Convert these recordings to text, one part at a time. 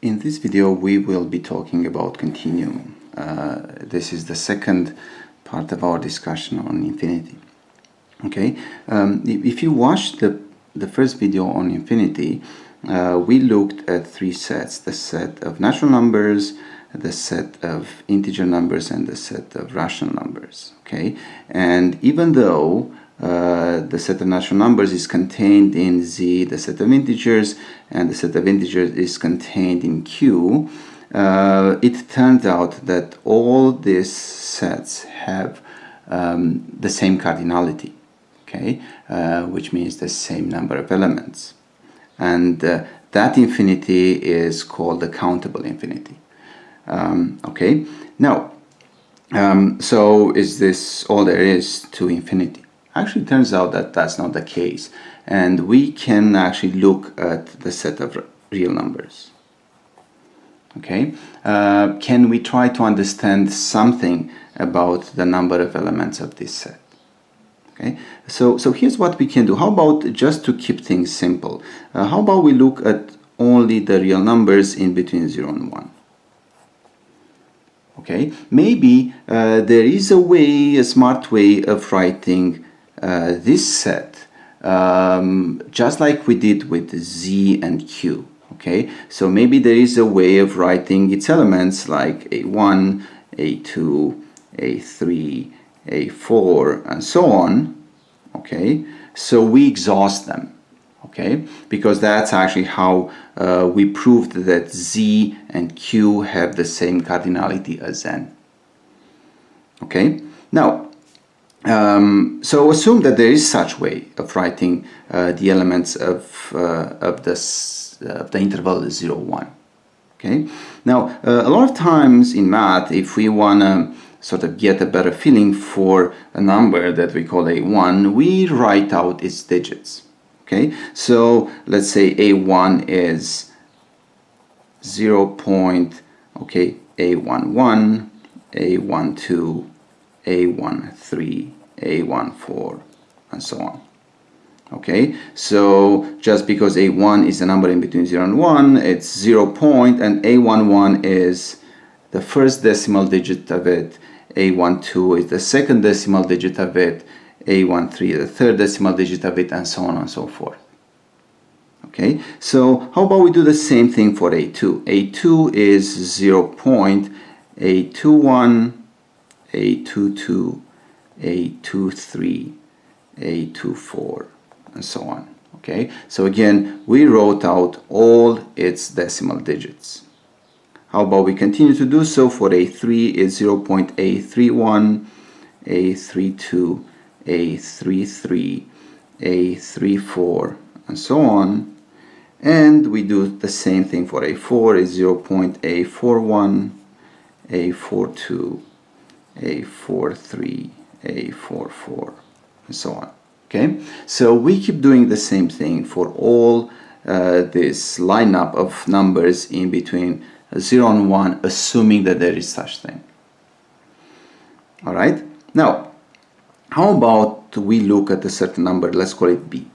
In this video we will be talking about continuum. This is the second part of our discussion on infinity. Okay, if you watched the first video on infinity, we looked at three sets: the set of natural numbers, the set of integer numbers, and the set of rational numbers. Okay, and even though the set of natural numbers is contained in Z, the set of integers, and the set of integers is contained in Q, it turns out that all these sets have the same cardinality, okay, which means the same number of elements. And that infinity is called the countable infinity. Okay, now, so is this all there is to infinity? Actually, it turns out that that's not the case, and we can actually look at the set of real numbers. Okay, can we try to understand something about the number of elements of this set? Okay, so here's what we can do. How about, just to keep things simple, how about we look at only the real numbers in between 0 and 1? Okay, maybe there is a smart way of writing this set, just like we did with Z and Q. Okay, so maybe there is a way of writing its elements like A1, A2, A3, A4, and so on. Okay, so we exhaust them. Okay, because that's actually how we proved that Z and Q have the same cardinality as N. Okay, now so assume that there is such way of writing the elements of the interval 0, 1. Okay, now a lot of times in math, if we want to sort of get a better feeling for a number that we call A1, we write out its digits. Okay, so let's say A1 is 0. Okay, A11, A12, A13, A14, and so on. Okay, so just because A1 is a number in between 0 and 1, it's 0 point, and A11 is the first decimal digit of it, A12 is the second decimal digit of it, A13 the third decimal digit of it, and so on and so forth. Okay, so how about we do the same thing for A2? A2 is 0 point, A21, A22, A23, A24, and so on. Okay, so again, we wrote out all its decimal digits. How about we continue to do so for A3 is 0 point A31, A32, A33, A34, and so on. And we do the same thing for A4 is 0 point A41, A42, A43, A44, and so on. Okay, so we keep doing the same thing for all this lineup of numbers in between 0 and 1, assuming that there is such thing. All right, now how about we look at a certain number, let's call it B.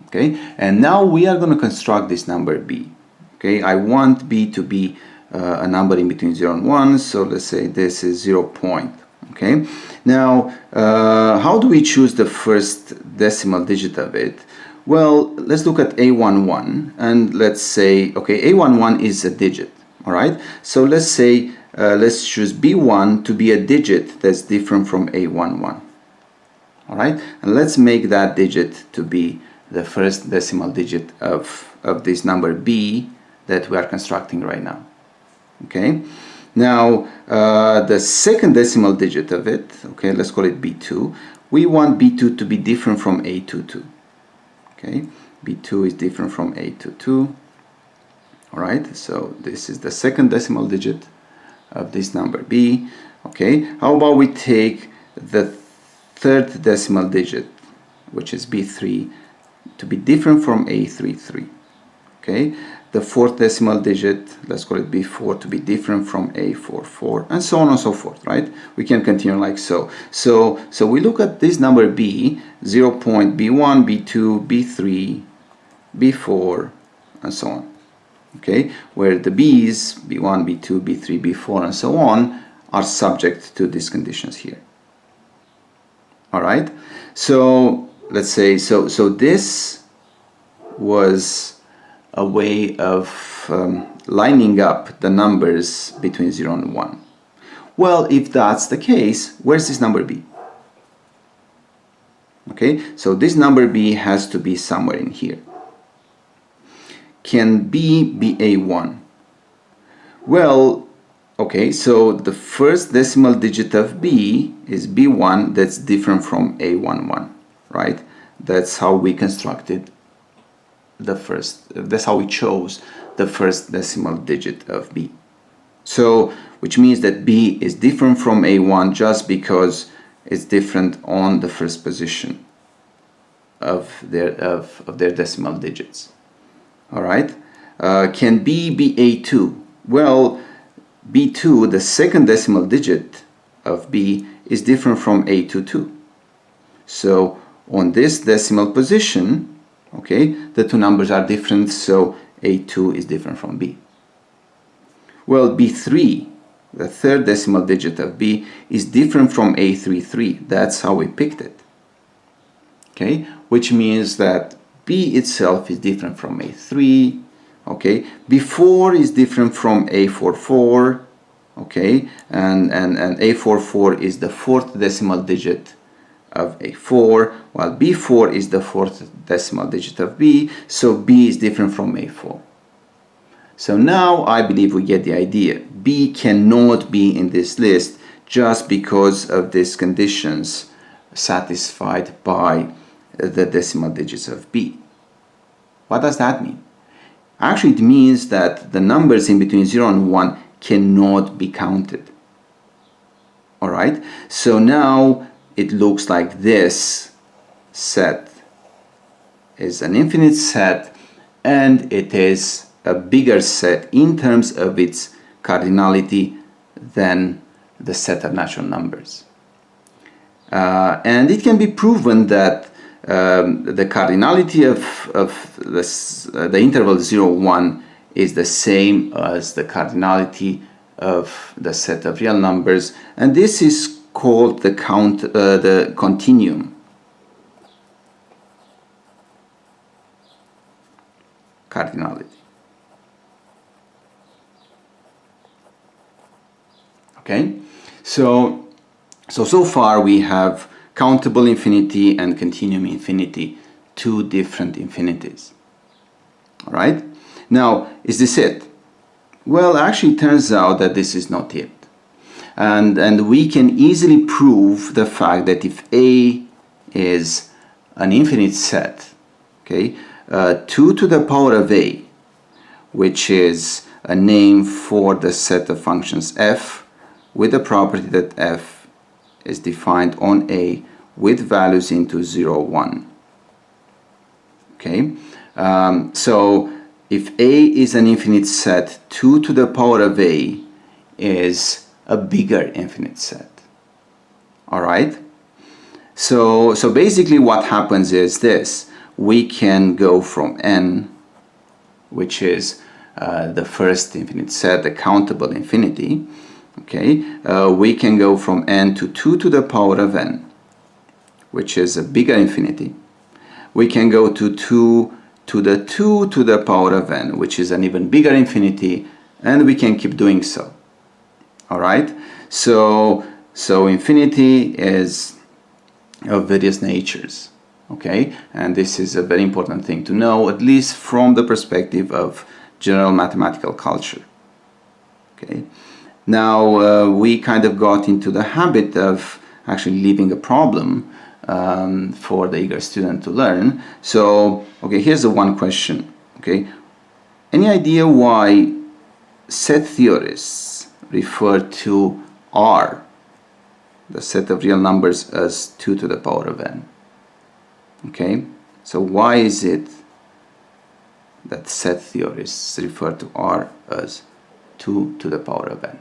Okay, and now we are going to construct this number B. Okay, I want B to be a number in between 0 and 1, so let's say this is 0 point. Okay, now how do we choose the first decimal digit of it? Well, let's look at A11 and let's say, okay, A11 is a digit. All right, so let's say let's choose B1 to be a digit that's different from A11. All right, and let's make that digit to be the first decimal digit of this number B that we are constructing right now. Okay, now the second decimal digit of it, okay, let's call it B2. We want B2 to be different from A22. Okay, B2 is different from A22. All right, so this is the second decimal digit of this number B. Okay, how about we take the third decimal digit, which is B3, to be different from A33. Okay, the fourth decimal digit, let's call it B4, to be different from A44, and so on and so forth, right? We can continue like so. So we look at this number B, 0 point B1, B2, B3, B4, and so on. okay, where the b's, b1, b2, b3, b4, and so on, are subject to these conditions here. All right, so let's say, so this was a way of lining up the numbers between 0 and 1. Well, if that's the case, where's this number b? Okay, so this number b has to be somewhere in here. Can b be a1? Well, okay, so the first decimal digit of b is b1, that's different from a11, right? That's how we constructed the first, that's how we chose the first decimal digit of b. So, which means that b is different from a1 just because it's different on the first position of their decimal digits. All right. Can b be a2? Well, b2, the second decimal digit of b, is different from a22. So on this decimal position, okay, the two numbers are different, so a2 is different from b. Well, b3, the third decimal digit of b, is different from a33. That's how we picked it. Okay, which means that b itself is different from a3. Okay, b4 is different from a44. Okay, and a44 is the fourth decimal digit of a4, while b4 is the fourth decimal digit of b, so b is different from a4. So now I believe we get the idea. B cannot be in this list just because of these conditions satisfied by the decimal digits of b. What does that mean? Actually, it means that the numbers in between 0 and 1 cannot be counted. All right? So now it looks like this set is an infinite set, and it is a bigger set in terms of its cardinality than the set of natural numbers. And it can be proven that the cardinality of the interval 0, 1 is the same as the cardinality of the set of real numbers, and this is called the continuum. Cardinality. Okay, so far we have countable infinity and continuum infinity, two different infinities. All right, now is this it? Well, actually it turns out that this is not it, and we can easily prove the fact that if A is an infinite set, okay, 2 to the power of A, which is a name for the set of functions f with the property that f is defined on A with values into 0, 1. Okay, so if A is an infinite set, 2 to the power of A is a bigger infinite set. All right, so basically what happens is this: we can go from n, which is the first infinite set, the countable infinity. Okay, we can go from n to 2 to the power of n, which is a bigger infinity. We can go to 2 to the 2 to the power of n, which is an even bigger infinity, and we can keep doing so. All right, so infinity is of various natures. Okay, and this is a very important thing to know, at least from the perspective of general mathematical culture. Okay, now we kind of got into the habit of actually leaving a problem for the eager student to learn. So, okay, here's the one question. Okay, any idea why set theorists refer to R, the set of real numbers, as 2 to the power of n? Okay, so why is it that set theorists refer to R as 2 to the power of n?